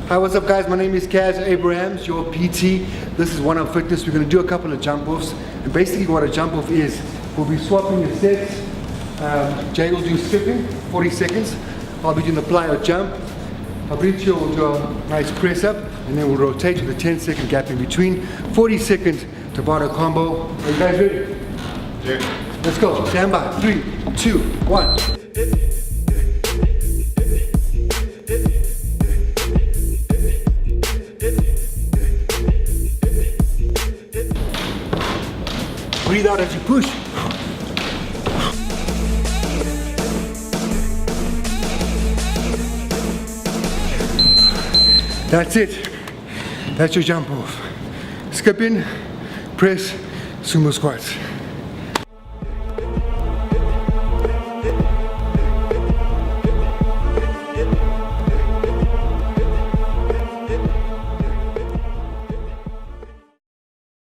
Hi, what's up guys? My name is Kaz Abrahams, your PT. This is One Arm Fitness. We're going to do a couple of jump offs. And basically what a jump off is, we'll be swapping the sets. Jay will do skipping, 40 seconds. I'll be doing the plyo jump. Fabrizio will do a nice press up, and then we'll rotate with a 10-second gap in between. 40-second Tabata combo. Are you guys ready? Yeah. Let's go. Stand by. 3, 2, 1. Breathe out as you push. That's it. That's your jump off. Skip in, press, sumo squats.